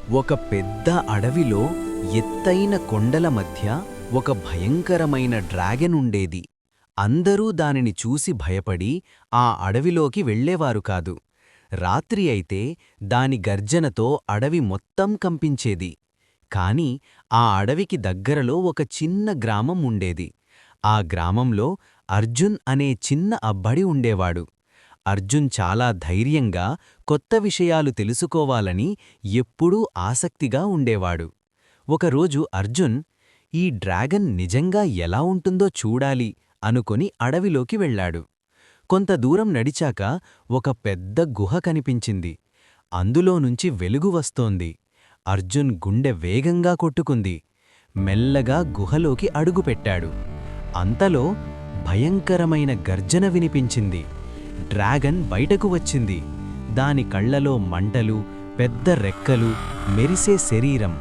ఒక పెద్ద అడవిలో ఎత్తైన కొండల మధ్య ఒక భయంకరమైన డ్రాగన్ ఉండేది. అందరూ దానిని చూసి భయపడి ఆ అడవిలోకి వెళ్ళేవారు కాదు. రాత్రి అయితే దాని గర్జనతో అడవి మొత్తం కంపించేది. కాని ఆ అడవికి దగ్గరలో ఒక చిన్న గ్రామం ఉండేది. ఆ గ్రామంలో అర్జున్ అనే చిన్న అబ్బడి ఉండేవాడు. అర్జున్ చాలా ధైర్యంగా కొత్త విషయాలు తెలుసుకోవాలని ఎప్పుడూ ఆసక్తిగా ఉండేవాడు. ఒకరోజు అర్జున్, ఈ డ్రాగన్ నిజంగా ఎలా ఉంటుందో చూడాలి అనుకొని అడవిలోకి వెళ్ళాడు. కొంత దూరం నడిచాక ఒక పెద్ద గుహ కనిపించింది. అందులోనుంచి వెలుగు వస్తోంది. అర్జున్ గుండె వేగంగా కొట్టుకుంది. మెల్లగా గుహలోకి అడుగుపెట్టాడు. అంతలో భయంకరమైన గర్జన వినిపించింది. డ్రాగన్ బయటకు వచ్చింది. దాని కళ్లలో మంటలు, పెద్ద రెక్కలు, మెరిసే శరీరం.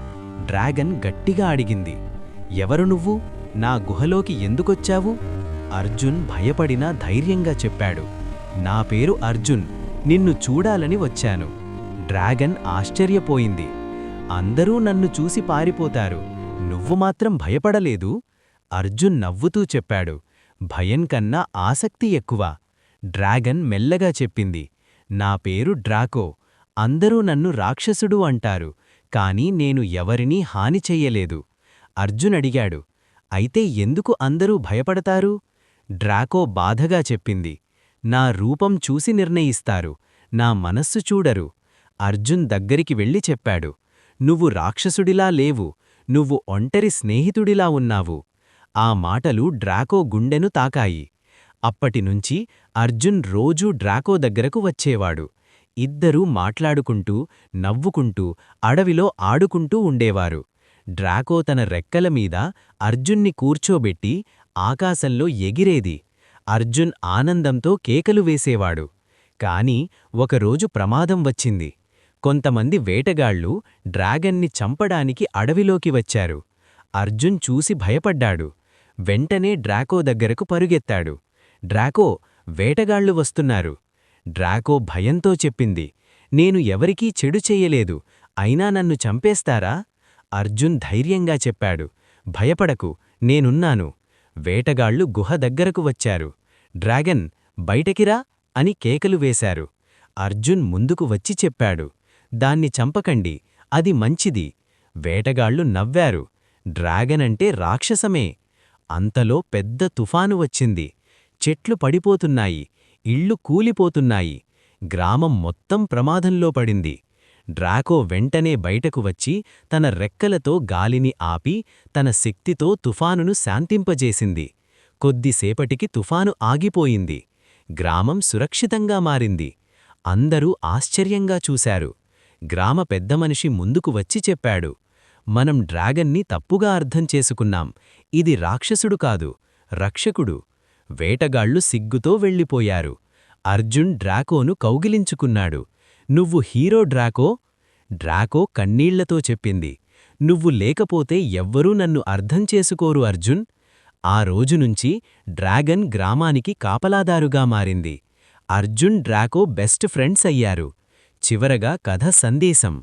డ్రాగన్ గట్టిగా అడిగింది, ఎవరు నువ్వు? నా గుహలోకి ఎందుకొచ్చావు? అర్జున్ భయపడినా ధైర్యంగా చెప్పాడు, నా పేరు అర్జున్, నిన్ను చూడాలని వచ్చాను. డ్రాగన్ ఆశ్చర్యపోయింది. అందరూ నన్ను చూసి పారిపోతారు, నువ్వు మాత్రం భయపడలేదు? అర్జున్ నవ్వుతూ చెప్పాడు, భయం కన్నా ఆసక్తి ఎక్కువ. డ్రాగన్ మెల్లగా చెప్పింది, నా పేరు డ్రాకో. అందరూ నన్ను రాక్షసుడు అంటారు, కాని నేను ఎవరినీ హాని చెయ్యలేదు. అర్జున్ అడిగాడు, అయితే ఎందుకు అందరూ భయపడతారు? డ్రాకో బాధగా చెప్పింది, నా రూపం చూసి నిర్ణయిస్తారు, నా మనస్సు చూడరు. అర్జున్ దగ్గరికి వెళ్ళి చెప్పాడు, నువ్వు రాక్షసుడిలా లేవు, నువ్వు ఒంటరి స్నేహితుడిలా ఉన్నావు. ఆ మాటలు డ్రాకో గుండెను తాకాయి. అప్పటినుంచి అర్జున్ రోజూ డ్రాకో దగ్గరకు వచ్చేవాడు. ఇద్దరూ మాట్లాడుకుంటూ, నవ్వుకుంటూ అడవిలో ఆడుకుంటూ ఉండేవారు. డ్రాకో తన రెక్కల మీద అర్జున్ని కూర్చోబెట్టి ఆకాశంలో ఎగిరేది. అర్జున్ ఆనందంతో కేకలు వేసేవాడు. కాని ఒకరోజు ప్రమాదం వచ్చింది. కొంతమంది వేటగాళ్లు డ్రాగన్ని చంపడానికి అడవిలోకి వచ్చారు. అర్జున్ చూసి భయపడ్డాడు. వెంటనే డ్రాకో దగ్గరకు పరుగెత్తాడు. డ్రాకో, వేటగాళ్లు వస్తున్నారు. డ్రాకో భయంతో చెప్పింది, నేను ఎవరికీ చెడు చెయ్యలేదు, అయినా నన్ను చంపేస్తారా? అర్జున్ ధైర్యంగా చెప్పాడు, భయపడకు, నేనున్నాను. వేటగాళ్లు గుహ దగ్గరకు వచ్చారు. డ్రాగన్, బయటకిరా అని కేకలు వేశారు. అర్జున్ ముందుకు వచ్చి చెప్పాడు, దాన్ని చంపకండి, అది మంచిది. వేటగాళ్లు నవ్వారు. డ్రాగన్ అంటే రాక్షసమే. అంతలో పెద్ద తుఫాను వచ్చింది. చెట్లు పడిపోతున్నాయి, ఇళ్ళు కూలిపోతున్నాయి. గ్రామం మొత్తం ప్రమాదంలో పడింది. డ్రాకో వెంటనే బయటకు వచ్చి తన రెక్కలతో గాలిని ఆపి తన శక్తితో తుఫానును శాంతింపజేసింది. కొద్దిసేపటికి తుఫాను ఆగిపోయింది. గ్రామం సురక్షితంగా మారింది. అందరూ ఆశ్చర్యంగా చూశారు. గ్రామ పెద్దమనిషి ముందుకు వచ్చి చెప్పాడు, మనం డ్రాగన్ని తప్పుగా అర్థం చేసుకున్నాం. ఇది రాక్షసుడు కాదు, రక్షకుడు. వేటగాళ్లు సిగ్గుతో వెళ్ళిపోయారు. అర్జున్ డ్రాకోను కౌగిలించుకున్నాడు. నువ్వు హీరో డ్రాకో. డ్రాకో కన్నీళ్లతో చెప్పింది, నువ్వు లేకపోతే ఎవ్వరూ నన్ను అర్థం చేసుకోరు అర్జున్. ఆ రోజునుంచి డ్రాగన్ గ్రామానికి కాపలాదారుగా మారింది. అర్జున్ డ్రాకో బెస్ట్ ఫ్రెండ్స్ అయ్యారు. చివరగా కథ సందేశం,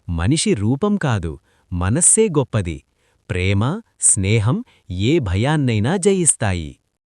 మనిషి రూపం కాదు, మనస్సే గొప్పది. ప్రేమ, స్నేహం ఏ భయాన్నైనా జయిస్తాయి.